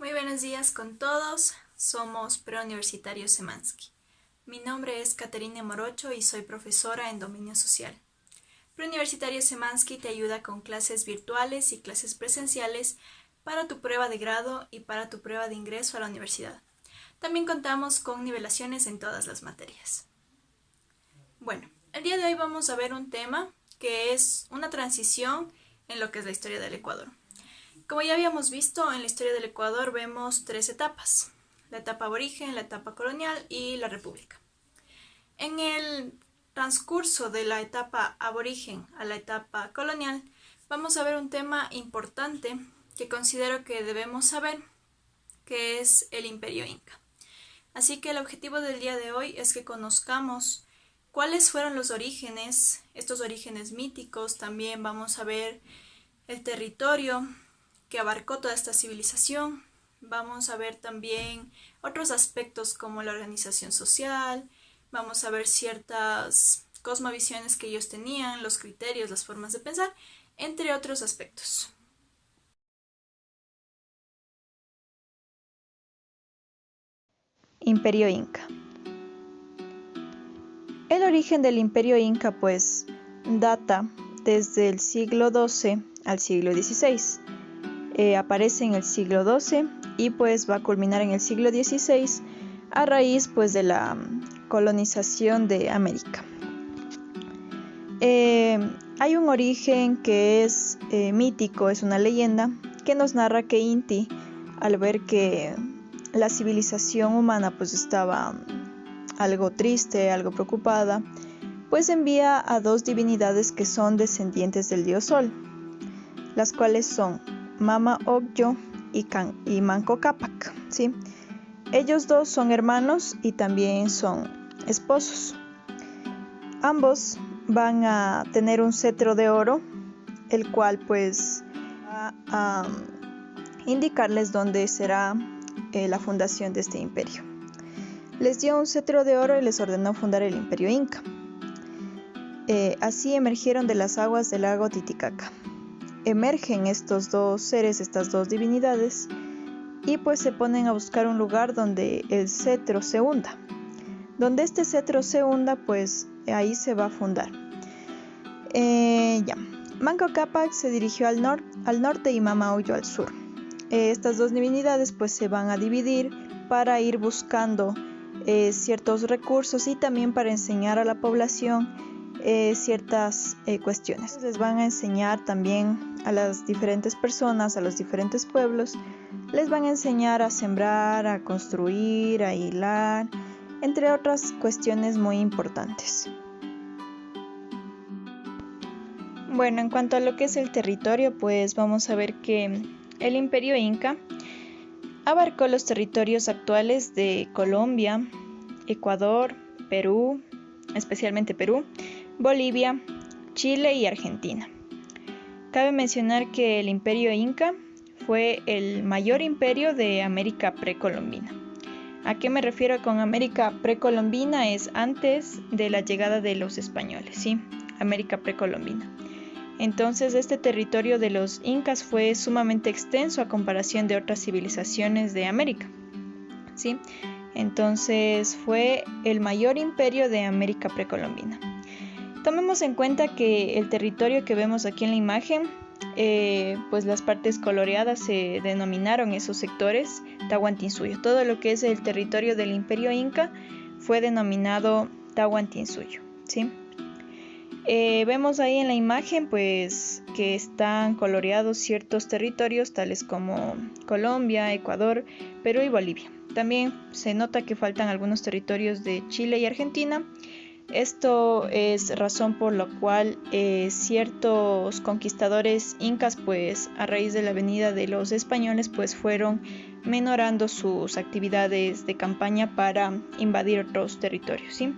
Muy buenos días con todos, somos Preuniversitario Semansky. Mi nombre es Caterina Morocho y soy profesora en Dominio Social. Preuniversitario Semansky te ayuda con clases virtuales y clases presenciales para tu prueba de grado y para tu prueba de ingreso a la universidad. También contamos con nivelaciones en todas las materias. Bueno, el día de hoy vamos a ver un tema que es una transición en lo que es la historia del Ecuador. Como ya habíamos visto, en la historia del Ecuador vemos tres etapas: la etapa aborigen, la etapa colonial y la república. En el transcurso de la etapa aborigen a la etapa colonial, vamos a ver un tema importante que considero que debemos saber, que es el Imperio Inca. Así que el objetivo del día de hoy es que conozcamos cuáles fueron los orígenes, estos orígenes míticos. También vamos a ver el territorio que abarcó toda esta civilización. Vamos a ver también otros aspectos como la organización social. Vamos a ver ciertas cosmovisiones que ellos tenían, los criterios, las formas de pensar, entre otros aspectos. Imperio Inca. El origen del Imperio Inca pues data desde el siglo XII al siglo XVI. Aparece en el siglo XII y pues va a culminar en el siglo XVI a raíz pues de la colonización de América. Hay un origen que es mítico, es una leyenda que nos narra que Inti, al ver que la civilización humana pues estaba algo triste, algo preocupada, pues envía a dos divinidades que son descendientes del dios Sol, las cuales son Mama Ocllo y Manco Cápac, ¿sí? Ellos dos son hermanos y también son esposos. Ambos van a tener un cetro de oro, el cual pues va a indicarles dónde será la fundación de este imperio. Les dio un cetro de oro y les ordenó fundar el Imperio Inca. Así emergieron de las aguas del lago Titicaca. Emergen estos dos seres, estas dos divinidades, y pues se ponen a buscar un lugar donde el cetro se hunda. Donde este cetro se hunda, pues ahí se va a fundar. Manco Cápac se dirigió al norte y Mama Ocllo al sur. Estas dos divinidades pues se van a dividir para ir buscando ciertos recursos y también para enseñar a la población ciertas cuestiones. Les van a enseñar también a las diferentes personas, a los diferentes pueblos, les van a enseñar a sembrar, a construir, a hilar, entre otras cuestiones muy importantes. Bueno, en cuanto a lo que es el territorio, pues vamos a ver que el Imperio Inca abarcó los territorios actuales de Colombia, Ecuador, Perú, especialmente Perú, Bolivia, Chile y Argentina. Cabe mencionar que el Imperio Inca fue el mayor imperio de América precolombina. ¿A qué me refiero con América precolombina? Es antes de la llegada de los españoles, ¿sí? América precolombina. Entonces, este territorio de los incas fue sumamente extenso a comparación de otras civilizaciones de América, ¿sí? Entonces, fue el mayor imperio de América precolombina. Tomemos en cuenta que el territorio que vemos aquí en la imagen, pues las partes coloreadas se denominaron esos sectores Tahuantinsuyo. Todo lo que es el territorio del Imperio Inca fue denominado Tahuantinsuyo, ¿sí? Vemos ahí en la imagen pues que están coloreados ciertos territorios tales como Colombia, Ecuador, Perú y Bolivia. También se nota que faltan algunos territorios de Chile y Argentina. Esto es razón por la cual ciertos conquistadores incas pues a raíz de la venida de los españoles pues fueron menorando sus actividades de campaña para invadir otros territorios, ¿sí?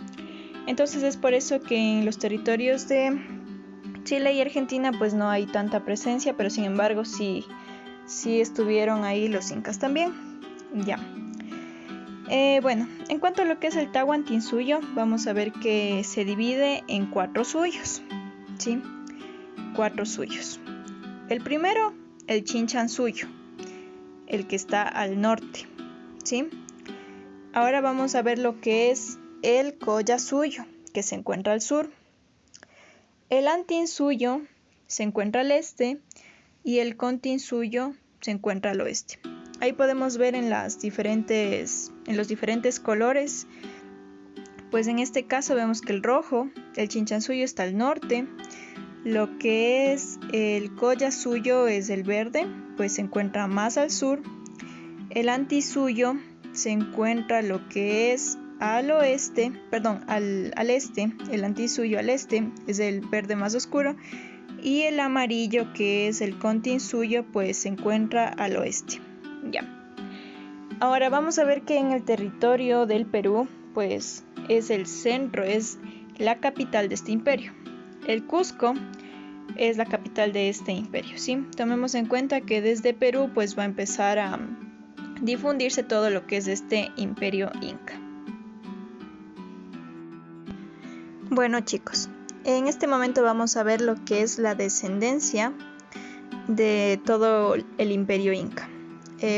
Entonces es por eso que en los territorios de Chile y Argentina pues no hay tanta presencia, pero sin embargo sí estuvieron ahí los incas también. Bueno, en cuanto a lo que es el Tahuantinsuyo, vamos a ver que se divide en 4 suyos, ¿sí? 4 suyos. El primero, el Chinchansuyo. el que está al norte, ¿sí? Ahora vamos a ver lo que es el Collasuyo, que se encuentra al sur. El Antinsuyo se encuentra al este y el Continsuyo se encuentra al oeste. Ahí podemos ver en los diferentes colores. Pues en este caso vemos que el rojo, el Chinchansuyo, está al norte. Lo que es el Collasuyo es el verde, pues se encuentra más al sur. El Antisuyo se encuentra lo que es al este, el Antisuyo al este es el verde más oscuro. Y el amarillo, que es el Continsuyo, pues se encuentra al oeste. Ya. Ahora vamos a ver que en el territorio del Perú, pues es el centro, es la capital de este imperio. El Cusco es la capital de este imperio, ¿sí? Tomemos en cuenta que desde Perú pues va a empezar a difundirse todo lo que es este imperio inca. Bueno, chicos, en este momento vamos a ver lo que es la descendencia de todo el imperio inca.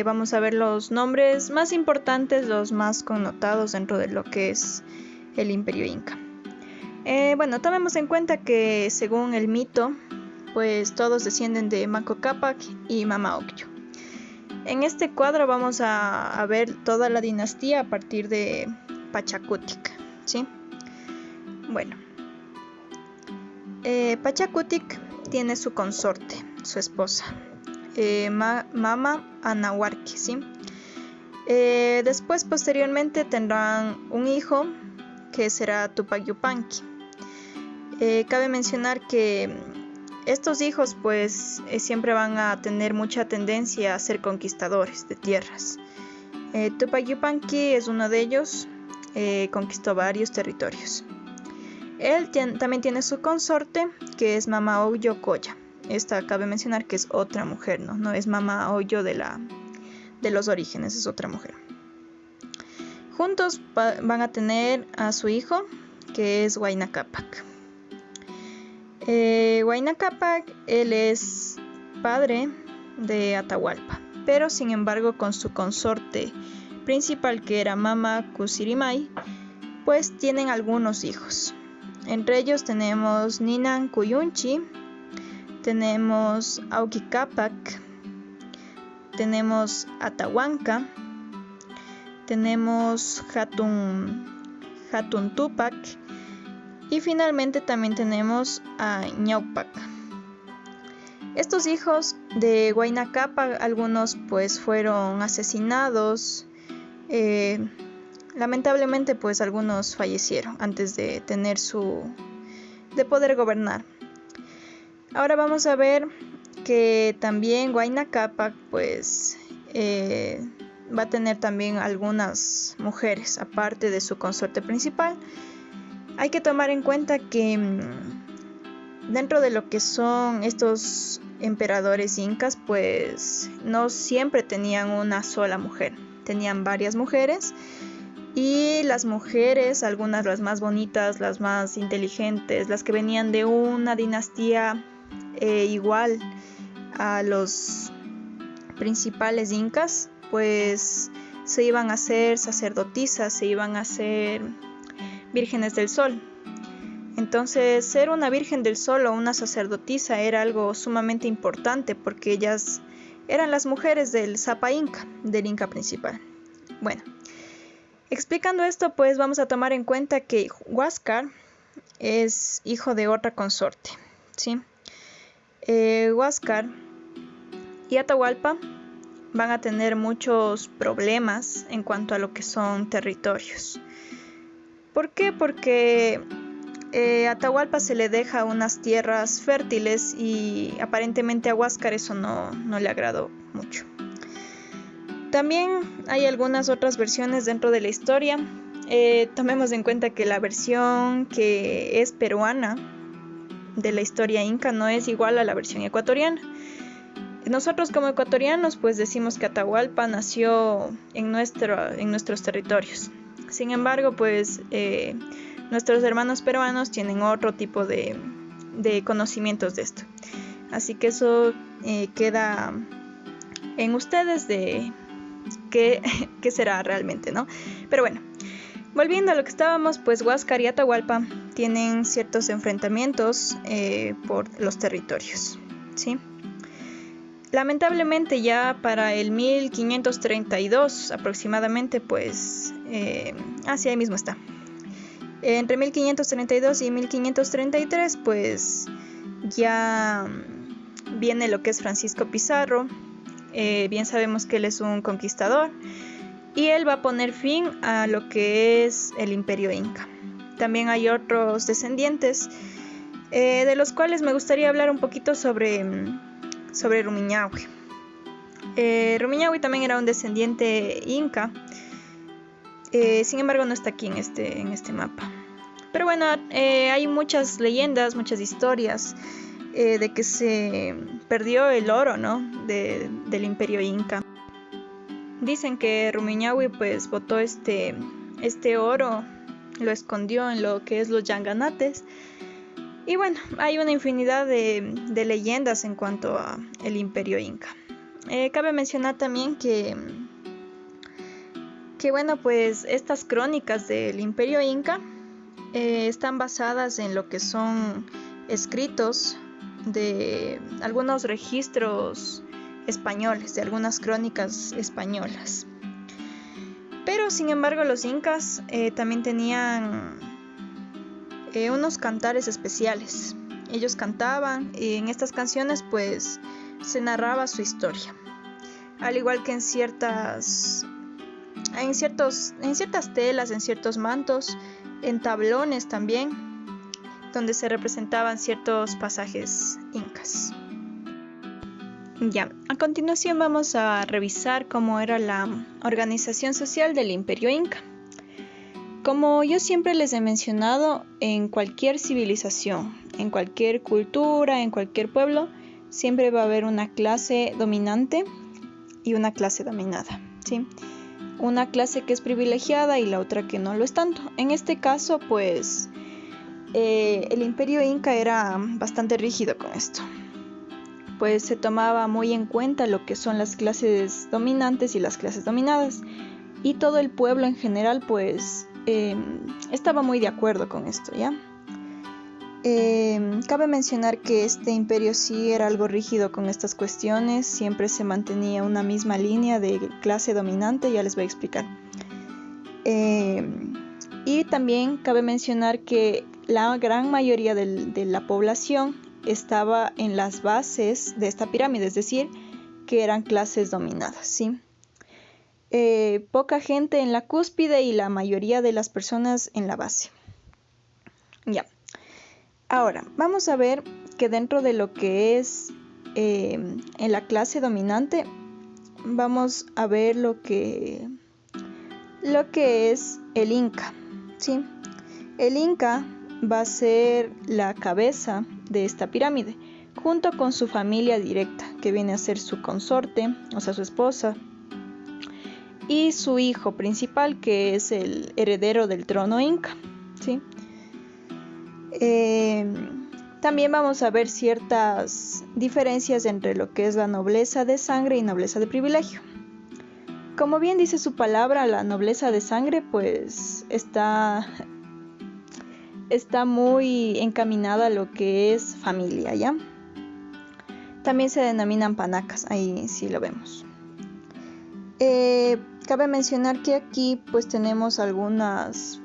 Vamos a ver los nombres más importantes, los más connotados dentro de lo que es el imperio inca. Bueno, tomemos en cuenta que según el mito, pues todos descienden de Manco Cápac y Mama Ocllo. En este cuadro vamos a ver toda la dinastía a partir de Pachacutic, ¿sí? Bueno, Pachacutic tiene su consorte, su esposa, Mama Anahuarque, ¿sí? Después, posteriormente, tendrán un hijo que será Tupac Yupanqui. Cabe mencionar que estos hijos pues siempre van a tener mucha tendencia a ser conquistadores de tierras. Tupac Yupanqui es uno de ellos, conquistó varios territorios. Él también tiene su consorte, que es Mama Ocllo Colla. Esta cabe mencionar que es otra mujer, no es Mama Ocllo de los orígenes, es otra mujer. Juntos van a tener a su hijo, que es Huayna Cápac. Huayna Cápac, él es padre de Atahualpa, pero sin embargo con su consorte principal, que era Mama Cusirimay, pues tienen algunos hijos. Entre ellos tenemos Ninan Cuyunchi, tenemos Auqui Cápac, tenemos Atahuanca, tenemos Hatun Tupac y finalmente también tenemos a Ñaupac. Estos hijos de Huayna Cápac, algunos pues fueron asesinados, lamentablemente pues algunos fallecieron antes de poder gobernar. Ahora vamos a ver que también Huayna Cápac pues va a tener también algunas mujeres aparte de su consorte principal. Hay que tomar en cuenta que dentro de lo que son estos emperadores incas, pues no siempre tenían una sola mujer, tenían varias mujeres, y las mujeres, algunas las más bonitas, las más inteligentes, las que venían de una dinastía igual a los principales incas, pues se iban a hacer sacerdotisas, se iban a hacer vírgenes del sol. Entonces, ser una virgen del sol o una sacerdotisa era algo sumamente importante porque ellas eran las mujeres del Sapa Inca, del Inca principal. Bueno, explicando esto, pues vamos a tomar en cuenta que Huáscar es hijo de otra consorte, ¿sí? Huáscar y Atahualpa van a tener muchos problemas en cuanto a lo que son territorios. ¿Por qué? Porque a Atahualpa se le deja unas tierras fértiles y aparentemente a Huáscar eso no le agradó mucho. También hay algunas otras versiones dentro de la historia. Tomemos en cuenta que la versión que es peruana de la historia inca no es igual a la versión ecuatoriana. Nosotros como ecuatorianos pues decimos que Atahualpa nació en nuestros territorios. Sin embargo, pues nuestros hermanos peruanos tienen otro tipo de conocimientos de esto. Así que eso queda en ustedes de qué será realmente, ¿no? Pero bueno, volviendo a lo que estábamos, pues Huáscar y Atahualpa tienen ciertos enfrentamientos por los territorios, ¿sí? Lamentablemente ya para el 1532 aproximadamente, pues, ahí mismo está. Entre 1532 y 1533, pues, ya viene lo que es Francisco Pizarro. Bien sabemos que él es un conquistador y él va a poner fin a lo que es el Imperio Inca. También hay otros descendientes, de los cuales me gustaría hablar un poquito sobre Rumiñahui. Rumiñahui también era un descendiente inca, sin embargo no está aquí en este mapa. Pero bueno, hay muchas leyendas, muchas historias de que se perdió el oro, ¿no? del Imperio Inca. Dicen que Rumiñahui pues botó este oro, lo escondió en lo que es los Yanganates. Y bueno, hay una infinidad de leyendas en cuanto a el Imperio Inca. Cabe mencionar también que bueno, pues estas crónicas del Imperio Inca están basadas en lo que son escritos de algunos registros españoles, de algunas crónicas españolas. Pero sin embargo los incas también tenían unos cantares especiales. Ellos cantaban y en estas canciones pues se narraba su historia, al igual que en ciertas telas, en ciertos mantos, en tablones también, donde se representaban ciertos pasajes incas. Ya, a continuación vamos a revisar cómo era la organización social del Imperio Inca. Como yo siempre les he mencionado, en cualquier civilización, en cualquier cultura, en cualquier pueblo, siempre va a haber una clase dominante y una clase dominada, ¿sí? Una clase que es privilegiada y la otra que no lo es tanto. En este caso, pues, el Imperio Inca era bastante rígido con esto. Pues se tomaba muy en cuenta lo que son las clases dominantes y las clases dominadas. Y todo el pueblo en general, pues, estaba muy de acuerdo con esto, ¿ya? Cabe mencionar que este imperio sí era algo rígido con estas cuestiones, siempre se mantenía una misma línea de clase dominante, ya les voy a explicar. Y también cabe mencionar que la gran mayoría de la población estaba en las bases de esta pirámide, es decir, que eran clases dominadas, ¿sí? Poca gente en la cúspide y la mayoría de las personas en la base. Ya. Ahora, vamos a ver que dentro de lo que es en la clase dominante, vamos a ver lo que es el Inca, ¿sí? El Inca va a ser la cabeza de esta pirámide, junto con su familia directa, que viene a ser su consorte, o sea, su esposa, y su hijo principal, que es el heredero del trono Inca, ¿sí? También vamos a ver ciertas diferencias entre lo que es la nobleza de sangre y nobleza de privilegio. Como bien dice su palabra, la nobleza de sangre pues está muy encaminada a lo que es familia, ¿ya? También se denominan panacas, ahí sí lo vemos. Cabe mencionar que aquí pues tenemos algunas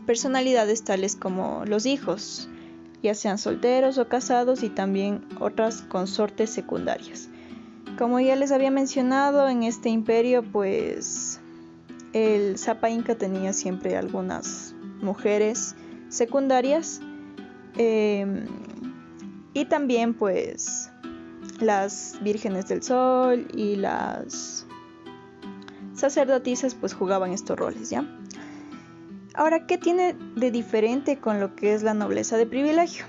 personalidades tales como los hijos, ya sean solteros o casados, y también otras consortes secundarias. Como ya les había mencionado, en este imperio pues el Zapa Inca tenía siempre algunas mujeres secundarias, y también pues las vírgenes del sol y las sacerdotisas pues jugaban estos roles, ¿ya? Ahora, ¿qué tiene de diferente con lo que es la nobleza de privilegio?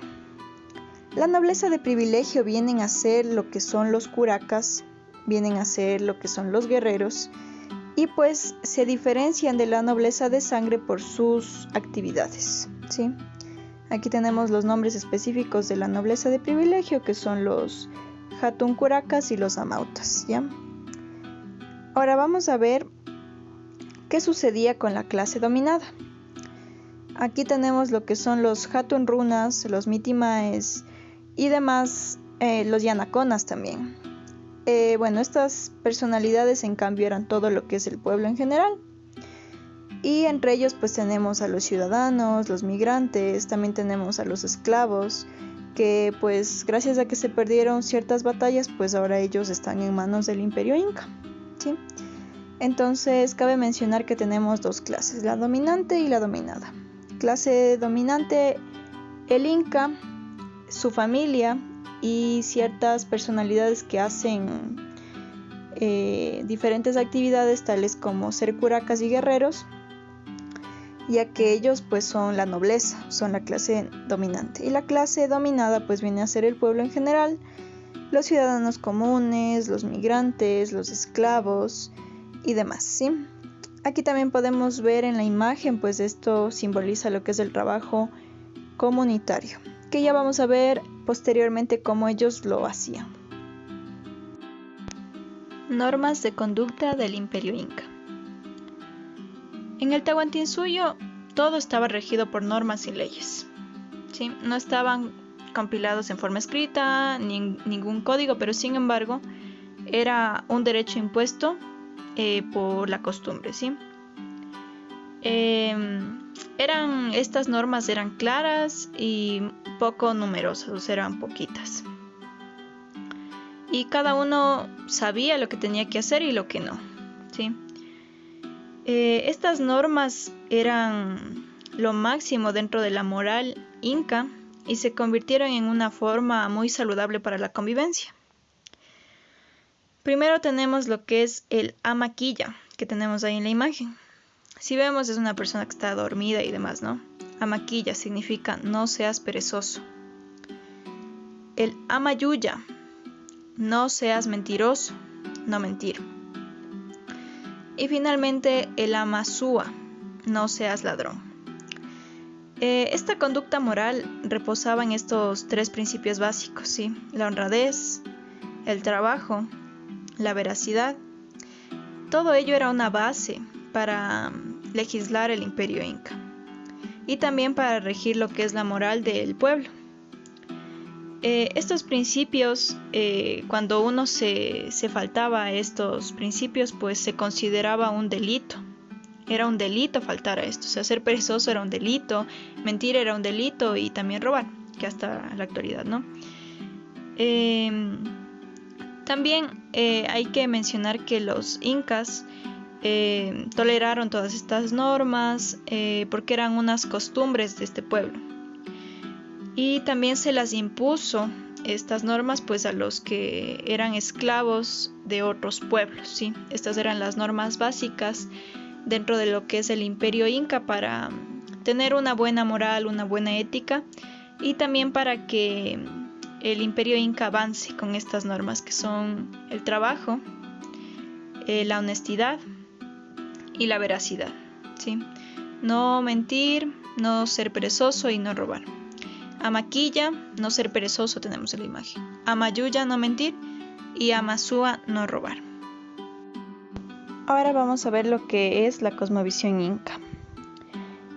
La nobleza de privilegio vienen a ser lo que son los curacas, vienen a ser lo que son los guerreros, y pues se diferencian de la nobleza de sangre por sus actividades, ¿sí? Aquí tenemos los nombres específicos de la nobleza de privilegio, que son los Hatun Curacas y los Amautas, ¿ya? Ahora vamos a ver qué sucedía con la clase dominada. Aquí tenemos lo que son los Hatun Runas, los Mitimaes y demás, los Yanaconas también. Bueno, estas personalidades en cambio eran todo lo que es el pueblo en general. Y entre ellos pues tenemos a los ciudadanos, los migrantes, también tenemos a los esclavos, que pues gracias a que se perdieron ciertas batallas, pues ahora ellos están en manos del Imperio Inca, ¿sí? Entonces cabe mencionar que tenemos dos clases, la dominante y la dominada. Clase dominante, el Inca, su familia y ciertas personalidades que hacen diferentes actividades tales como ser curacas y guerreros, ya que ellos pues son la nobleza, son la clase dominante. Y la clase dominada pues viene a ser el pueblo en general, los ciudadanos comunes, los migrantes, los esclavos y demás, ¿sí? Aquí también podemos ver en la imagen, pues esto simboliza lo que es el trabajo comunitario, que ya vamos a ver posteriormente cómo ellos lo hacían. Normas de conducta del Imperio Inca. En el Tahuantinsuyo todo estaba regido por normas y leyes, ¿sí? No estaban compilados en forma escrita, ni ningún código, pero sin embargo era un derecho impuesto por la costumbre, ¿sí? Estas normas eran claras y poco numerosas, o sea, eran poquitas. Y cada uno sabía lo que tenía que hacer y lo que no, ¿sí? Estas normas eran lo máximo dentro de la moral inca y se convirtieron en una forma muy saludable para la convivencia. Primero tenemos lo que es el amaquilla, que tenemos ahí en la imagen. Si vemos es una persona que está dormida y demás, ¿no? Amaquilla significa no seas perezoso. El amayuya, no seas mentiroso, no mentir. Y finalmente el amasúa, no seas ladrón. Esta conducta moral reposaba en estos tres principios básicos, ¿sí? La honradez, el trabajo, la veracidad. Todo ello era una base para legislar el Imperio Inca y también para regir lo que es la moral del pueblo. Estos principios, cuando uno se faltaba a estos principios, pues se consideraba un delito. Era un delito faltar a esto. O sea, ser perezoso era un delito, mentir era un delito y también robar, que hasta la actualidad, ¿no? También hay que mencionar que los incas toleraron todas estas normas porque eran unas costumbres de este pueblo. Y también se las impuso estas normas pues a los que eran esclavos de otros pueblos, ¿sí? Estas eran las normas básicas dentro de lo que es el Imperio Inca para tener una buena moral, una buena ética y también para que el Imperio Inca avance con estas normas que son el trabajo, la honestidad y la veracidad, ¿sí? No mentir, no ser perezoso y no robar. Amaquilla, no ser perezoso, tenemos en la imagen. Amayuya, no mentir. Y amasúa, no robar. Ahora vamos a ver lo que es la cosmovisión inca.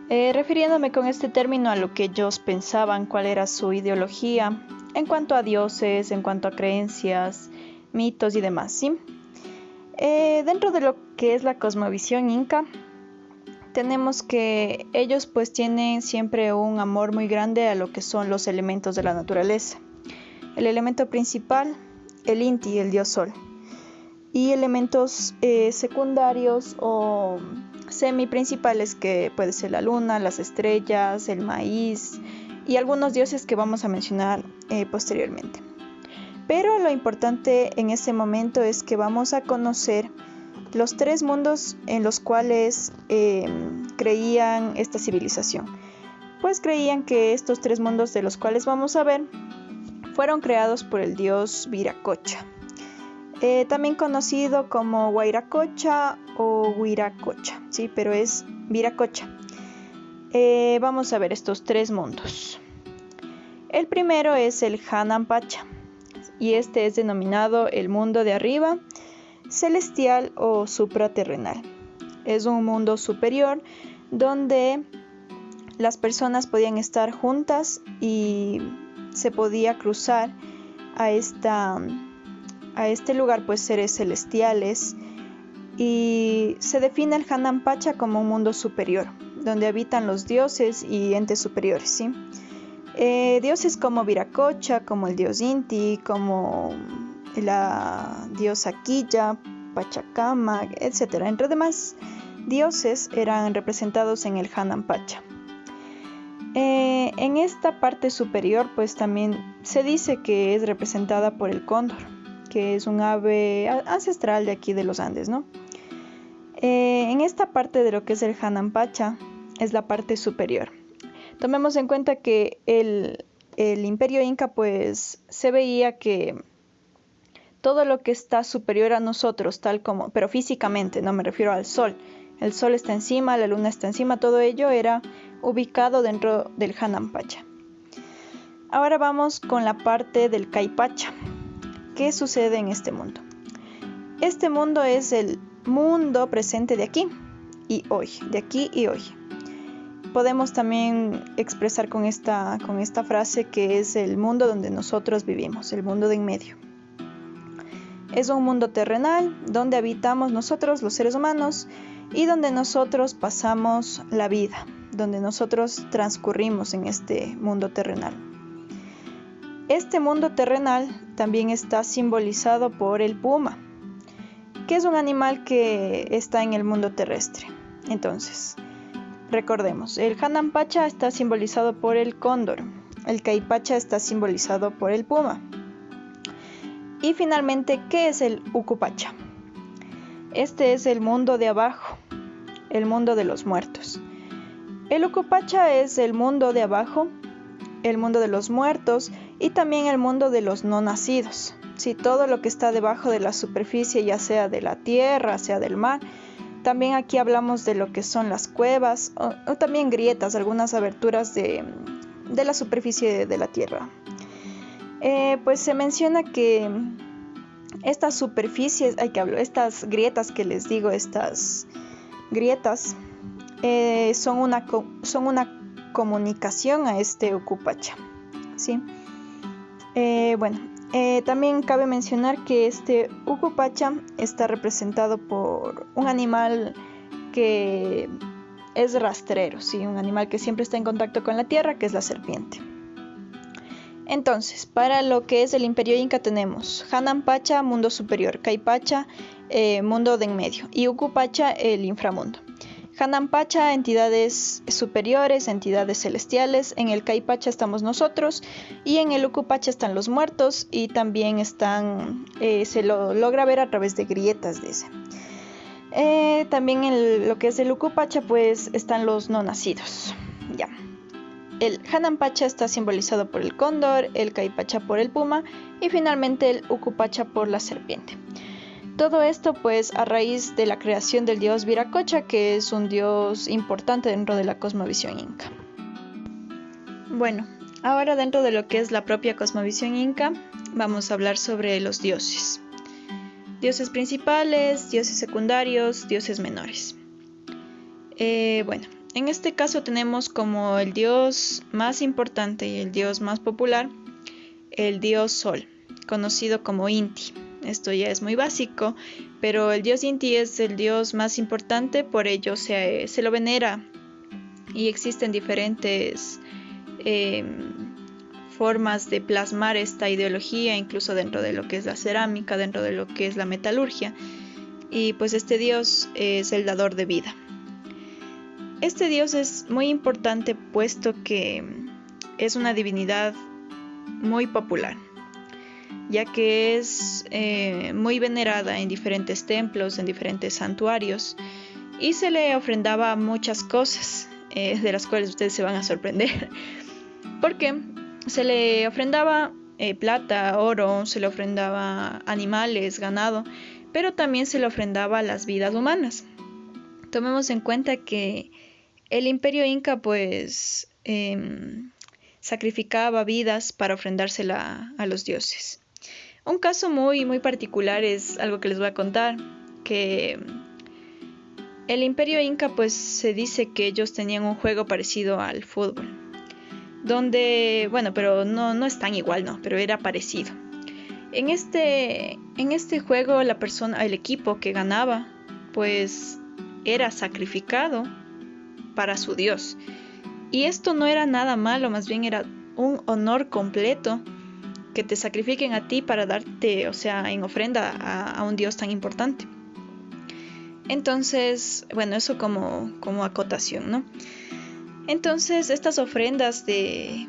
Refiriéndome con este término a lo que ellos pensaban, cuál era su ideología en cuanto a dioses, en cuanto a creencias, mitos y demás, ¿sí? Dentro de lo que es la cosmovisión inca, tenemos que ellos pues tienen siempre un amor muy grande a lo que son los elementos de la naturaleza. El elemento principal, el Inti, el dios sol. Y elementos secundarios o semi-principales que puede ser la luna, las estrellas, el maíz y algunos dioses que vamos a mencionar posteriormente. Pero lo importante en este momento es que vamos a conocer los tres mundos en los cuales creían esta civilización. Pues creían que estos tres mundos de los cuales vamos a ver fueron creados por el dios Viracocha, también conocido como Huayracocha o Huiracocha, ¿sí? Pero es Viracocha. Vamos a ver estos tres mundos. El primero es el Hanampacha. y este es denominado el mundo de arriba, celestial o supraterrenal. Es un mundo superior donde las personas podían estar juntas y se podía cruzar a este lugar, pues seres celestiales, y se define el Hanan Pacha como un mundo superior, donde habitan los dioses y entes superiores, ¿sí? Dioses como Viracocha, como el dios Inti, como la diosa Quilla, Pachacama, etc. Entre demás dioses eran representados en el Hanan Pacha. En esta parte superior, pues también se dice que es representada por el cóndor, que es un ave ancestral de aquí de los Andes, ¿no? En esta parte de lo que es el Hanan Pacha es la parte superior. Tomemos en cuenta que el imperio inca, pues se veía que todo lo que está superior a nosotros, tal como, pero físicamente, no me refiero al sol. El sol está encima, la luna está encima, todo ello era ubicado dentro del Hanan Pacha. Ahora vamos con la parte del Caipacha. ¿Qué sucede en este mundo? Este mundo es el mundo presente de aquí y hoy, de aquí y hoy. Podemos también expresar con esta frase que es el mundo donde nosotros vivimos, el mundo de en medio. Es un mundo terrenal donde habitamos nosotros, los seres humanos, y donde nosotros pasamos la vida, donde nosotros transcurrimos en este mundo terrenal. Este mundo terrenal también está simbolizado por el puma, que es un animal que está en el mundo terrestre. Entonces, recordemos, el Hanan Pacha está simbolizado por el cóndor, el Caipacha está simbolizado por el puma. Y finalmente, ¿qué es el Ucupacha? Este es el mundo de abajo, el mundo de los muertos. El Ucupacha es el mundo de abajo, el mundo de los muertos y también el mundo de los no nacidos. Sí, todo lo que está debajo de la superficie, ya sea de la tierra, sea del mar. También aquí hablamos de lo que son las cuevas o también grietas, algunas aberturas de la superficie de la tierra. Pues se menciona que estas superficies, estas grietas que les digo, estas grietas son una comunicación a este Ucupacha, ¿sí? También cabe mencionar que este Ucupacha está representado por un animal que es rastrero, ¿sí? Un animal que siempre está en contacto con la tierra, que es la serpiente. Entonces, para lo que es el imperio inca tenemos Hanan Pacha, mundo superior, Caipacha, mundo de en medio, y Ucupacha, el inframundo. Hanan Pacha, entidades superiores, entidades celestiales. En el Caipacha estamos nosotros y en el Ucupacha están los muertos y también se lo logra ver a través de grietas, dice. También en lo que es el Ucupacha, pues están los no nacidos. Ya. El Hanan Pacha está simbolizado por el cóndor, el Caipacha por el puma y finalmente el Ucupacha por la serpiente. Todo esto pues a raíz de la creación del dios Viracocha, que es un dios importante dentro de la cosmovisión inca. Bueno, ahora dentro de lo que es la propia cosmovisión inca, vamos a hablar sobre los dioses. Dioses principales, dioses secundarios, dioses menores. En este caso tenemos como el dios más importante y el dios más popular, el dios Sol, conocido como Inti. Esto ya es muy básico, pero el dios Inti es el dios más importante, por ello se lo venera y existen diferentes formas de plasmar esta ideología, incluso dentro de lo que es la cerámica, dentro de lo que es la metalurgia. Y pues este dios es el dador de vida. Este dios es muy importante puesto que es una divinidad muy popular, ya que es muy venerada en diferentes templos, en diferentes santuarios, y se le ofrendaba muchas cosas, de las cuales ustedes se van a sorprender, porque se le ofrendaba plata, oro, se le ofrendaba animales, ganado, pero también se le ofrendaba las vidas humanas. Tomemos en cuenta que el imperio inca pues sacrificaba vidas para ofrendársela a los dioses. Un caso muy, muy particular es algo que les voy a contar, que el Imperio Inca, pues se dice que ellos tenían un juego parecido al fútbol, donde, bueno, pero no es tan igual, no, pero era parecido. En este juego el equipo que ganaba, pues era sacrificado para su dios. Y esto no era nada malo, más bien era un honor completo que te sacrifiquen a ti para darte, o sea, en ofrenda a un dios tan importante. Entonces, bueno, eso como acotación, ¿no? Entonces, estas ofrendas de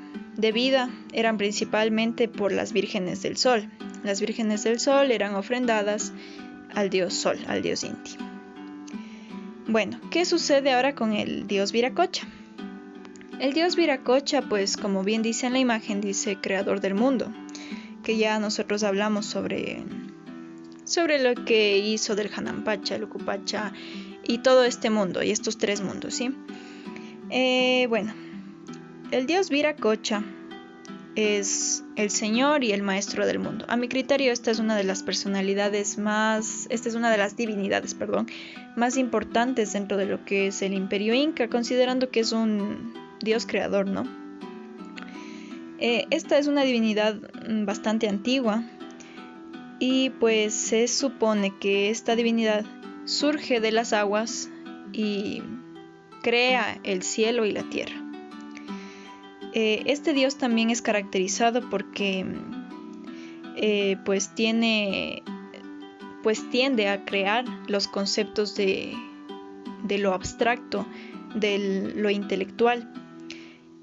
vida eran principalmente por las vírgenes del sol. Las vírgenes del sol eran ofrendadas al dios Sol, al dios Inti. Bueno, ¿qué sucede ahora con el dios Viracocha? El dios Viracocha, pues como bien dice en la imagen, dice creador del mundo, que ya nosotros hablamos sobre lo que hizo del Hanampacha, el Ucupacha y todo este mundo, y estos tres mundos, ¿sí? Bueno, el dios Viracocha es el señor y el maestro del mundo. A mi criterio, esta es una de las divinidades, más importantes dentro de lo que es el Imperio Inca, considerando que es un dios creador, ¿no? Esta es una divinidad bastante antigua y pues se supone que esta divinidad surge de las aguas y crea el cielo y la tierra. Este dios también es caracterizado porque pues tiende a crear los conceptos de lo abstracto, de lo intelectual.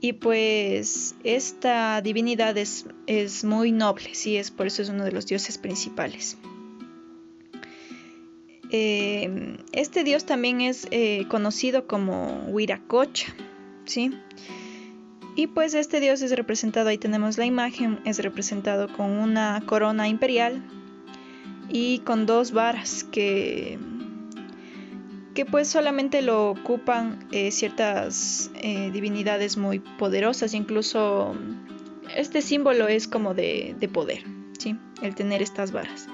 Y pues esta divinidad es muy noble, sí, por eso es uno de los dioses principales. Este dios también es conocido como Viracocha, ¿sí? Y pues este dios es representado, ahí tenemos la imagen, es representado con una corona imperial y con dos varas que pues solamente lo ocupan ciertas divinidades muy poderosas. Incluso este símbolo es como de poder, ¿sí? El tener estas varas.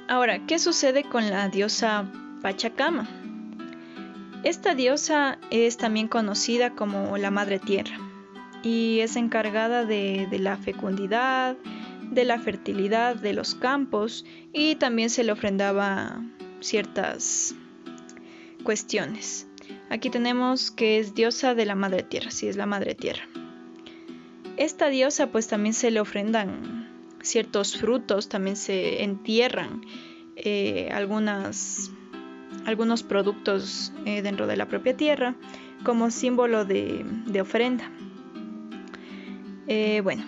Ahora, ¿qué sucede con la diosa Pachacama? Esta diosa es también conocida como la Madre Tierra y es encargada de la fecundidad, de la fertilidad de los campos, y también se le ofrendaba ciertas cuestiones. Aquí tenemos que es diosa de la Madre Tierra, sí, es la Madre Tierra. Esta diosa pues también se le ofrendan ciertos frutos, también se entierran algunos productos dentro de la propia tierra como símbolo de ofrenda. Bueno,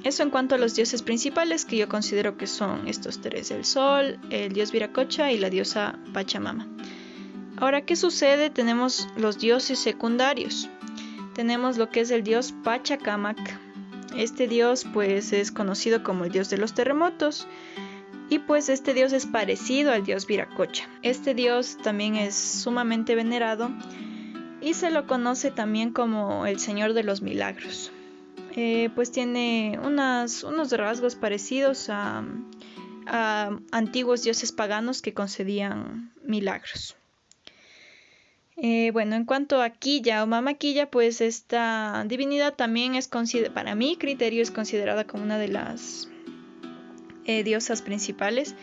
eso en cuanto a los dioses principales, que yo considero que son estos tres: el sol, el dios Viracocha y la diosa Pachamama. Ahora, ¿qué sucede? Tenemos los dioses secundarios. Tenemos lo que es el dios Pachacamac. Este dios pues es conocido como el dios de los terremotos, y pues este dios es parecido al dios Viracocha. Este dios también es sumamente venerado y se lo conoce también como el Señor de los Milagros. Pues tiene unos rasgos parecidos a antiguos dioses paganos que concedían milagros. Bueno, en cuanto a Quilla o Mama Quilla, pues esta divinidad también es para mi criterio es considerada como una de las diosas principales,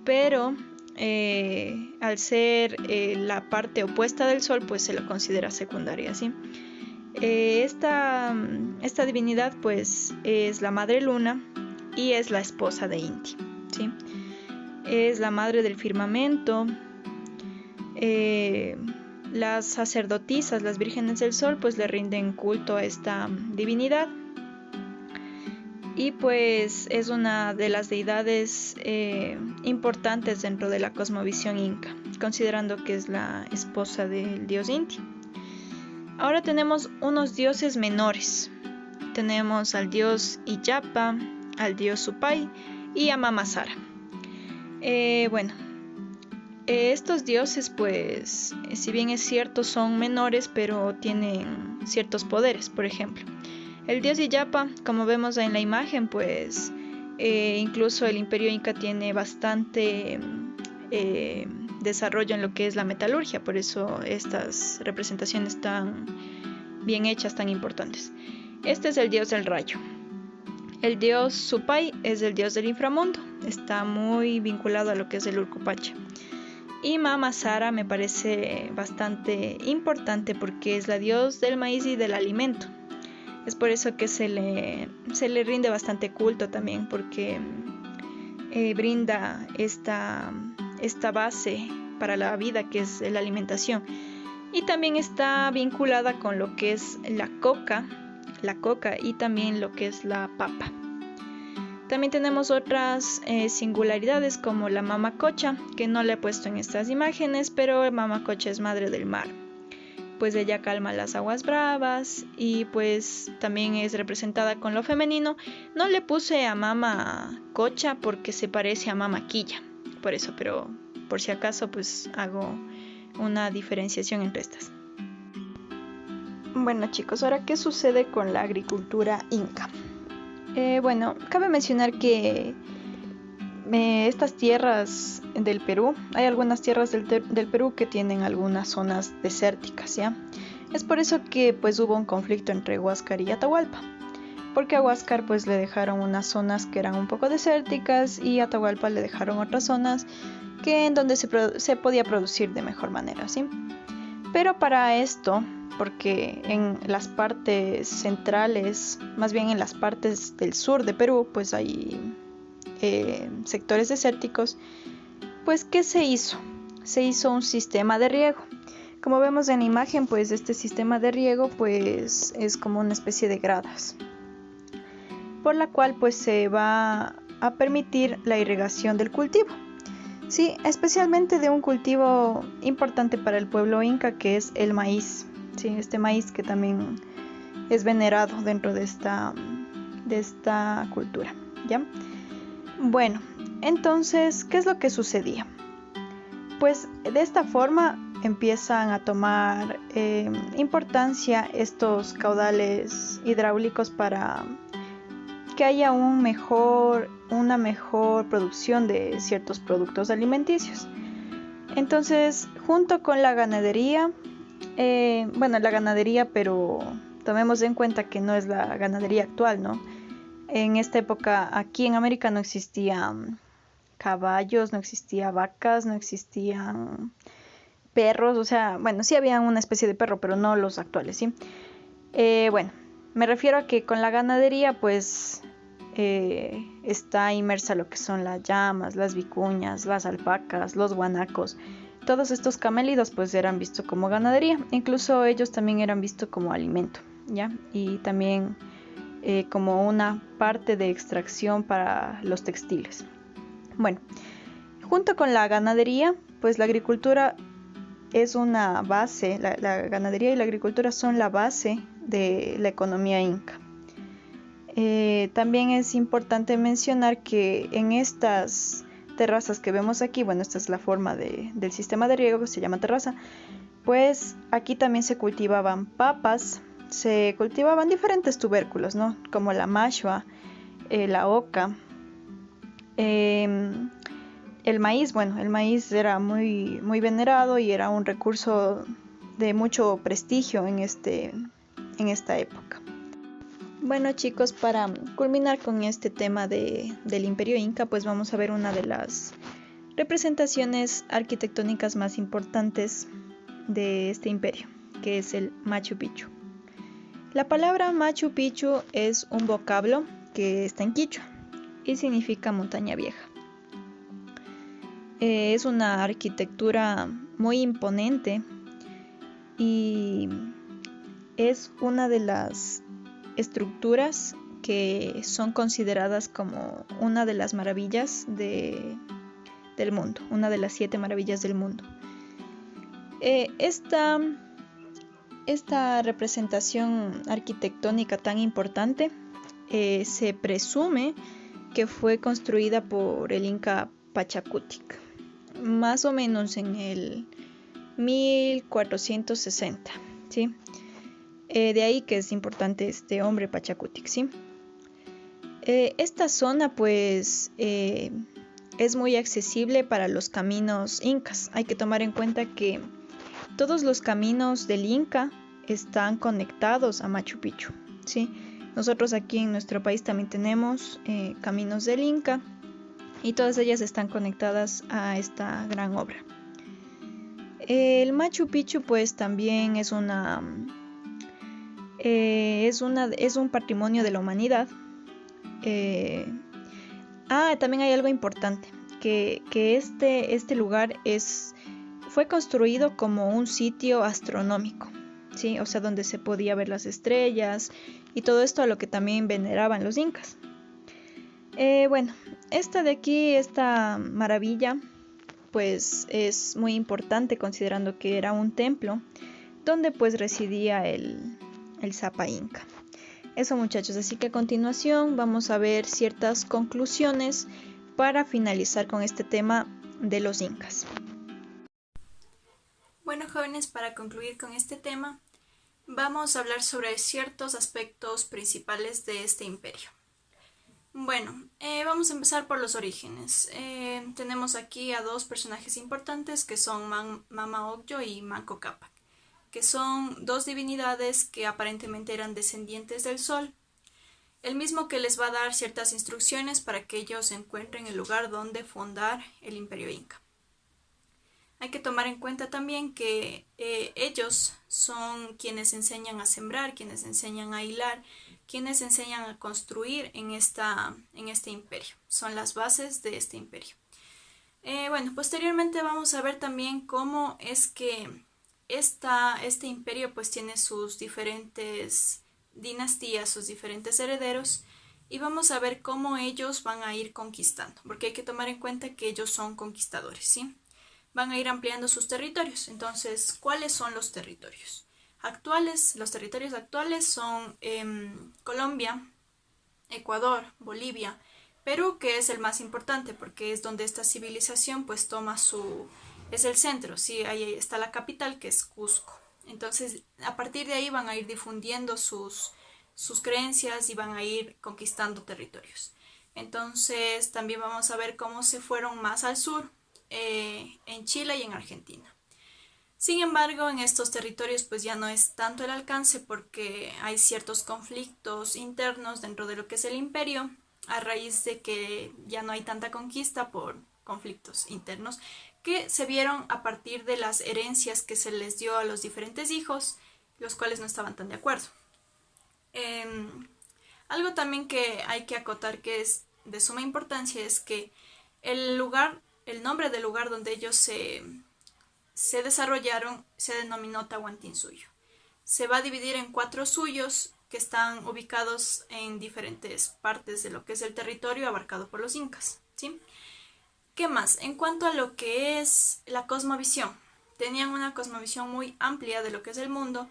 pero al ser la parte opuesta del sol, pues se lo considera secundaria, ¿sí? Esta divinidad pues es la madre luna y es la esposa de Inti, ¿sí? Es la madre del firmamento. Las sacerdotisas, las vírgenes del sol, pues le rinden culto a esta divinidad. Y pues es una de las deidades importantes dentro de la cosmovisión inca, considerando que es la esposa del dios Inti. Ahora tenemos unos dioses menores. Tenemos al dios Illapa, al dios Supay y a Mama Sara. Estos dioses, pues, si bien es cierto, son menores, pero tienen ciertos poderes. Por ejemplo, el dios Illapa, como vemos en la imagen, pues Incluso el Imperio Inca tiene bastante desarrollo en lo que es la metalurgia, por eso estas representaciones tan bien hechas, tan importantes. Este es el dios del rayo. El dios Supay es el dios del inframundo, está muy vinculado a lo que es el Urcupacha. Y Mama Sara me parece bastante importante porque es la dios del maíz y del alimento. Es por eso que se le rinde bastante culto también, porque brinda esta base para la vida que es la alimentación. Y también está vinculada con lo que es la coca y también lo que es la papa. También tenemos otras singularidades como la mamacocha, que no la he puesto en estas imágenes, pero mamacocha es madre del mar, pues ella calma las aguas bravas y pues también es representada con lo femenino. No le puse a mamacocha porque se parece a mamaquilla, por eso, pero por si acaso pues hago una diferenciación entre estas. Bueno chicos, ahora ¿qué sucede con la agricultura inca? Bueno, cabe mencionar que estas tierras del Perú, hay algunas tierras del Perú que tienen algunas zonas desérticas, ¿ya? Es por eso que pues hubo un conflicto entre Huáscar y Atahualpa, porque a Huáscar pues le dejaron unas zonas que eran un poco desérticas y a Atahualpa le dejaron otras zonas que en donde se podía producir de mejor manera, ¿sí? Pero para esto, porque en las partes centrales, más bien en las partes del sur de Perú, pues hay sectores desérticos, pues ¿qué se hizo? Se hizo un sistema de riego. Como vemos en la imagen, pues este sistema de riego pues es como una especie de gradas, por la cual pues se va a permitir la irrigación del cultivo. Sí, especialmente de un cultivo importante para el pueblo inca, que es el maíz. Sí, este maíz que también es venerado dentro de esta cultura, ¿ya? Bueno, entonces, ¿qué es lo que sucedía? Pues de esta forma empiezan a tomar importancia estos caudales hidráulicos para que haya una mejor producción de ciertos productos alimenticios. Entonces, junto con la ganadería, la ganadería, pero tomemos en cuenta que no es la ganadería actual, ¿no? En esta época aquí en América no existían caballos, no existían vacas, no existían perros, o sea, bueno, sí había una especie de perro, pero no los actuales, ¿sí? Bueno, me refiero a que con la ganadería, pues, está inmersa lo que son las llamas, las vicuñas, las alpacas, los guanacos. Todos estos camélidos, pues, eran vistos como ganadería. Incluso ellos también eran vistos como alimento, ¿ya? Y también como una parte de extracción para los textiles. Bueno, junto con la ganadería, pues la agricultura es una base, la ganadería y la agricultura son la base de la economía inca. También es importante mencionar que en estas terrazas que vemos aquí, bueno, esta es la forma del sistema de riego que se llama terraza, pues aquí también se cultivaban papas, se cultivaban diferentes tubérculos, ¿no? Como la mashua, la oca, el maíz. Bueno, el maíz era muy, muy venerado y era un recurso de mucho prestigio en esta época. Bueno chicos, para culminar con este tema del Imperio Inca, pues vamos a ver una de las representaciones arquitectónicas más importantes de este imperio, que es el Machu Picchu. La palabra Machu Picchu es un vocablo que está en quichua y significa montaña vieja. Es una arquitectura muy imponente y es una de las estructuras que son consideradas como una de las maravillas del mundo, una de las 7 maravillas del mundo. Esta representación arquitectónica tan importante se presume que fue construida por el Inca Pachacutic, más o menos en el 1460, ¿sí? De ahí que es importante este hombre Pachacutic, ¿sí? Esta zona pues es muy accesible para los caminos incas. Hay que tomar en cuenta que todos los caminos del Inca están conectados a Machu Picchu, ¿sí? Nosotros aquí en nuestro país también tenemos caminos del Inca y todas ellas están conectadas a esta gran obra. El Machu Picchu pues también es un patrimonio de la humanidad. También hay algo importante, que este lugar fue construido como un sitio astronómico, ¿sí? O sea, donde se podía ver las estrellas y todo esto a lo que también veneraban los incas. Bueno, esta de aquí, esta maravilla, pues es muy importante considerando que era un templo donde pues residía el Zapa Inca. Eso, muchachos, así que a continuación vamos a ver ciertas conclusiones para finalizar con este tema de los incas. Bueno, jóvenes, para concluir con este tema, vamos a hablar sobre ciertos aspectos principales de este imperio. Bueno, vamos a empezar por los orígenes. Tenemos aquí a dos personajes importantes que son Mama Ocllo y Manco Cápac, que son dos divinidades que aparentemente eran descendientes del sol, el mismo que les va a dar ciertas instrucciones para que ellos encuentren el lugar donde fundar el imperio inca. Hay que tomar en cuenta también que ellos son quienes enseñan a sembrar, quienes enseñan a hilar, quienes enseñan a construir en este imperio. Son las bases de este imperio. Bueno, posteriormente vamos a ver también cómo es que este imperio pues tiene sus diferentes dinastías, sus diferentes herederos, y vamos a ver cómo ellos van a ir conquistando, porque hay que tomar en cuenta que ellos son conquistadores, ¿sí? Van a ir ampliando sus territorios. Entonces, ¿cuáles son los territorios actuales? Los territorios actuales son Colombia, Ecuador, Bolivia, Perú, que es el más importante porque es donde esta civilización pues es el centro, ¿sí? Ahí está la capital, que es Cusco. Entonces, a partir de ahí van a ir difundiendo sus creencias y van a ir conquistando territorios. Entonces, también vamos a ver cómo se fueron más al sur, en Chile y en Argentina. Sin embargo, en estos territorios pues ya no es tanto el alcance porque hay ciertos conflictos internos dentro de lo que es el imperio a raíz de que ya no hay tanta conquista por conflictos internos que se vieron a partir de las herencias que se les dio a los diferentes hijos, los cuales no estaban tan de acuerdo. Algo también que hay que acotar que es de suma importancia es que el nombre del lugar donde ellos se desarrollaron se denominó Tahuantinsuyo. Se va a dividir en 4 suyos que están ubicados en diferentes partes de lo que es el territorio abarcado por los incas, ¿sí? ¿Qué más? En cuanto a lo que es la cosmovisión, tenían una cosmovisión muy amplia de lo que es el mundo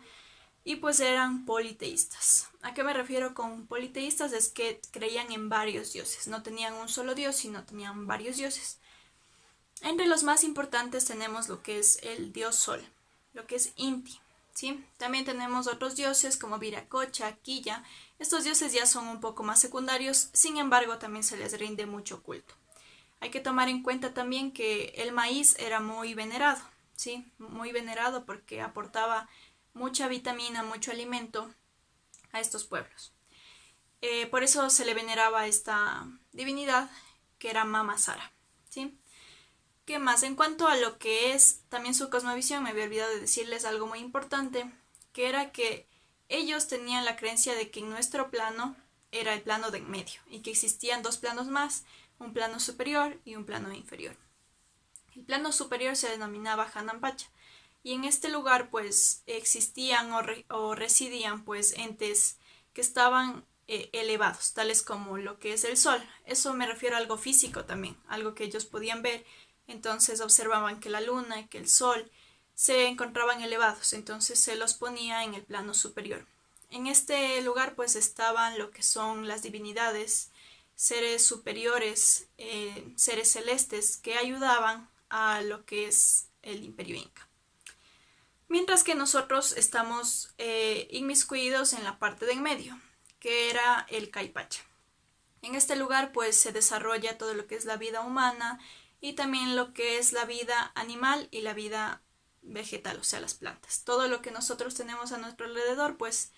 y pues eran politeístas. ¿A qué me refiero con politeístas? Es que creían en varios dioses, no tenían un solo dios, sino tenían varios dioses. Entre los más importantes tenemos lo que es el dios Sol, lo que es Inti, ¿sí? También tenemos otros dioses como Viracocha, Quilla. Estos dioses ya son un poco más secundarios, sin embargo también se les rinde mucho culto. Hay que tomar en cuenta también que el maíz era muy venerado, ¿sí? Muy venerado porque aportaba mucha vitamina, mucho alimento a estos pueblos. Por eso se le veneraba a esta divinidad que era Mama Sara, ¿sí? ¿Qué más? En cuanto a lo que es también su cosmovisión, me había olvidado de decirles algo muy importante, que era que ellos tenían la creencia de que en nuestro plano era el plano de en medio y que existían 2 planos más, un plano superior y un plano inferior. El plano superior se denominaba Hanampacha y en este lugar pues existían o residían pues entes que estaban elevados, tales como lo que es el sol. Eso me refiero a algo físico también, algo que ellos podían ver. Entonces observaban que la luna y que el sol se encontraban elevados, entonces se los ponía en el plano superior. En este lugar pues estaban lo que son las divinidades, seres superiores, seres celestes que ayudaban a lo que es el imperio inca. Mientras que nosotros estamos inmiscuidos en la parte de en medio, que era el Caipacha. En este lugar pues se desarrolla todo lo que es la vida humana y también lo que es la vida animal y la vida vegetal, o sea, las plantas. Todo lo que nosotros tenemos a nuestro alrededor pues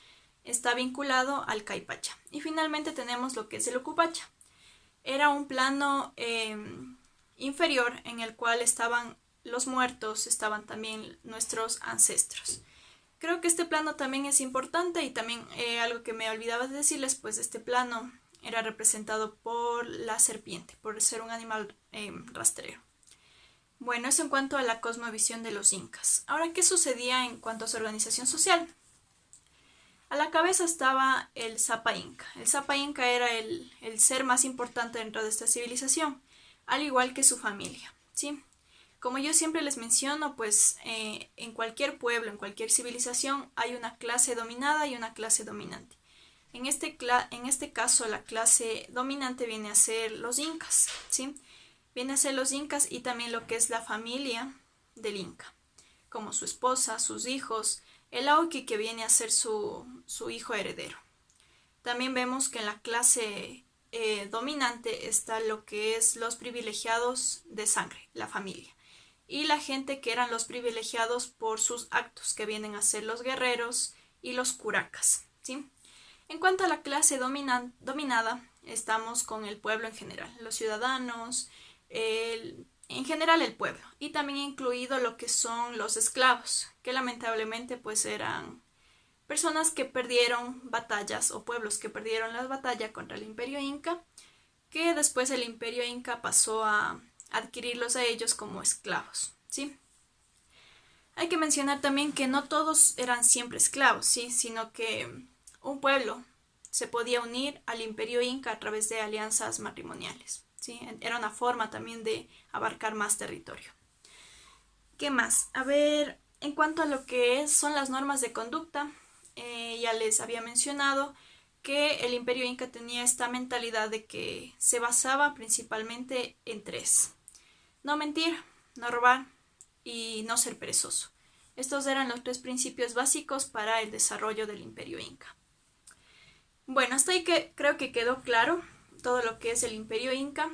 está vinculado al Caipacha. Y finalmente tenemos lo que es el Ucupacha. Era un plano inferior en el cual estaban los muertos, estaban también nuestros ancestros. Creo que este plano también es importante y también algo que me olvidaba de decirles, pues este plano era representado por la serpiente, por ser un animal rastrero. Bueno, eso en cuanto a la cosmovisión de los incas. Ahora, ¿qué sucedía en cuanto a su organización social? A la cabeza estaba el Sapa Inca. El Sapa Inca era el ser más importante dentro de esta civilización, al igual que su familia, ¿sí? Como yo siempre les menciono, pues en cualquier pueblo, en cualquier civilización, hay una clase dominada y una clase dominante. En este caso, la clase dominante viene a ser los incas, ¿sí? Viene a ser los incas y también lo que es la familia del inca, como su esposa, sus hijos, el Auqui, que viene a ser su hijo heredero. También vemos que en la clase dominante está lo que es los privilegiados de sangre, la familia, y la gente que eran los privilegiados por sus actos, que vienen a ser los guerreros y los curacas, ¿sí? En cuanto a la clase dominada, estamos con el pueblo en general, los ciudadanos, en general el pueblo, y también incluido lo que son los esclavos, que lamentablemente pues eran personas que perdieron batallas o pueblos que perdieron la batalla contra el Imperio Inca, que después el Imperio Inca pasó a adquirirlos a ellos como esclavos, ¿sí? Hay que mencionar también que no todos eran siempre esclavos, ¿sí? Sino que un pueblo se podía unir al Imperio Inca a través de alianzas matrimoniales, ¿sí? Era una forma también de abarcar más territorio. ¿Qué más? A ver, en cuanto a lo que son las normas de conducta, ya les había mencionado que el Imperio Inca tenía esta mentalidad de que se basaba principalmente en tres: no mentir, no robar y no ser perezoso. Estos eran los tres principios básicos para el desarrollo del Imperio Inca. Bueno, hasta ahí creo que quedó claro todo lo que es el Imperio Inca.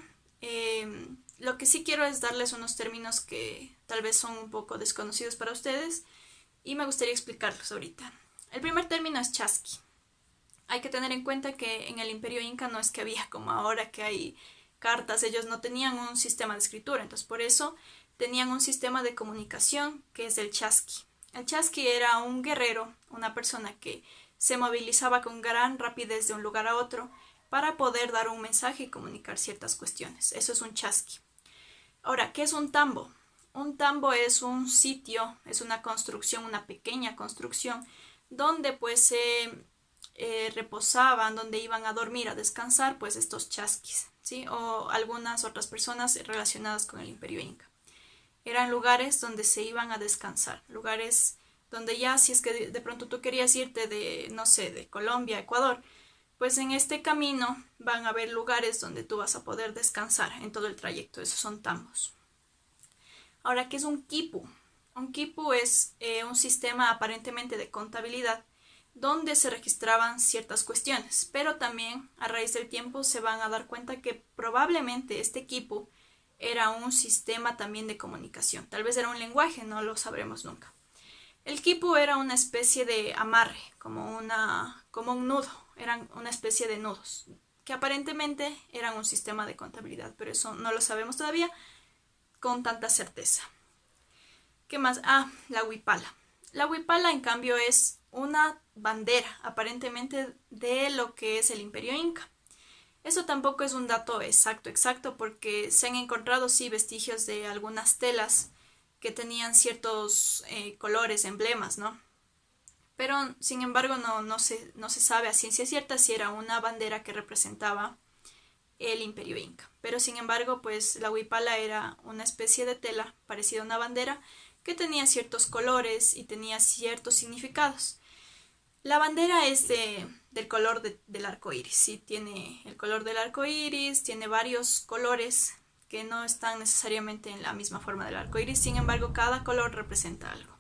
Lo que sí quiero es darles unos términos que tal vez son un poco desconocidos para ustedes y me gustaría explicarlos ahorita. El primer término es chasqui. Hay que tener en cuenta que en el Imperio Inca no es que había como ahora que hay cartas, ellos no tenían un sistema de escritura, entonces por eso tenían un sistema de comunicación que es el chasqui. El chasqui era un guerrero, una persona que se movilizaba con gran rapidez de un lugar a otro para poder dar un mensaje y comunicar ciertas cuestiones. Eso es un chasqui. Ahora, ¿qué es un tambo? Un tambo es un sitio, es una construcción, una pequeña construcción, donde pues se reposaban, donde iban a dormir, a descansar, pues estos chasquis, ¿sí? O algunas otras personas relacionadas con el Imperio Inca. Eran lugares donde se iban a descansar, lugares donde ya si es que de pronto tú querías irte de, no sé, de Colombia a Ecuador, pues en este camino van a haber lugares donde tú vas a poder descansar en todo el trayecto. Esos son tambos. Ahora, ¿qué es un quipu? Un quipu es un sistema aparentemente de contabilidad donde se registraban ciertas cuestiones, pero también a raíz del tiempo se van a dar cuenta que probablemente este quipu era un sistema también de comunicación. Tal vez era un lenguaje, no lo sabremos nunca. El quipu era una especie de amarre, como un nudo, eran una especie de nudos, que aparentemente eran un sistema de contabilidad, pero eso no lo sabemos todavía con tanta certeza. ¿Qué más? La huipala. La huipala, en cambio, es una bandera, aparentemente, de lo que es el Imperio Inca. Eso tampoco es un dato exacto, porque se han encontrado, sí, vestigios de algunas telas que tenían ciertos colores, emblemas, ¿no? Pero, sin embargo, no se sabe a ciencia cierta si era una bandera que representaba el Imperio Inca. Pero, sin embargo, pues la huipala era una especie de tela parecida a una bandera que tenía ciertos colores y tenía ciertos significados. La bandera es del color del arco iris, ¿sí? Tiene el color del arco iris, tiene varios colores que no están necesariamente en la misma forma del arco iris, sin embargo, cada color representa algo.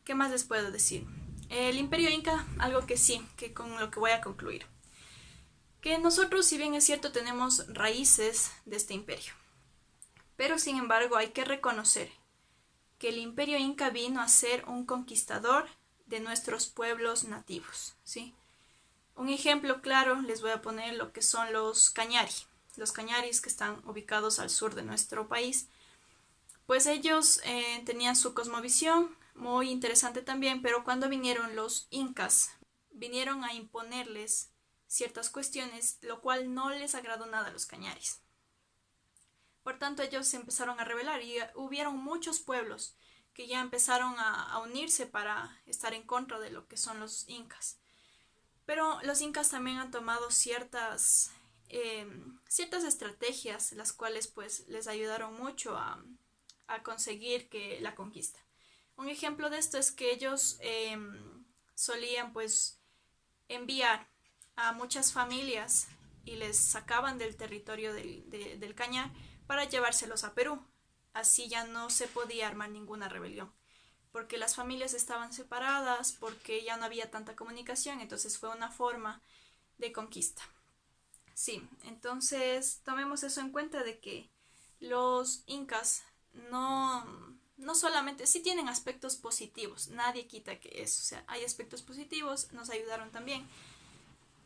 ¿Qué más les puedo decir? El Imperio Inca, algo que sí, que con lo que voy a concluir. que nosotros, si bien es cierto, tenemos raíces de este imperio, pero sin embargo hay que reconocer que el imperio inca vino a ser un conquistador de nuestros pueblos nativos, ¿sí? Un ejemplo claro les voy a poner lo que son los cañaris que están ubicados al sur de nuestro país. Pues ellos tenían su cosmovisión muy interesante también, pero cuando vinieron los incas, vinieron a imponerles ciertas cuestiones, lo cual no les agradó nada a los cañaris. Por tanto, ellos se empezaron a rebelar y hubieron muchos pueblos que ya empezaron a unirse para estar en contra de lo que son los incas. Pero los incas también han tomado ciertas estrategias, las cuales pues les ayudaron mucho a conseguir la conquista. Un ejemplo de esto es que ellos solían pues enviar a muchas familias y les sacaban del territorio del Cañar para llevárselos a Perú. Así ya no se podía armar ninguna rebelión, porque las familias estaban separadas, porque ya no había tanta comunicación, entonces fue una forma de conquista. Sí, entonces tomemos eso en cuenta de que los incas no solamente, sí tienen aspectos positivos, nadie quita que eso, o sea, hay aspectos positivos, nos ayudaron también,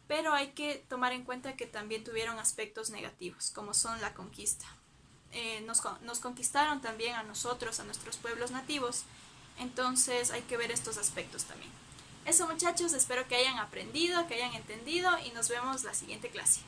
pero hay que tomar en cuenta que también tuvieron aspectos negativos, como son la conquista. Nos conquistaron también a nosotros, a nuestros pueblos nativos, entonces hay que ver estos aspectos también. Eso muchachos, espero que hayan aprendido, que hayan entendido y nos vemos la siguiente clase.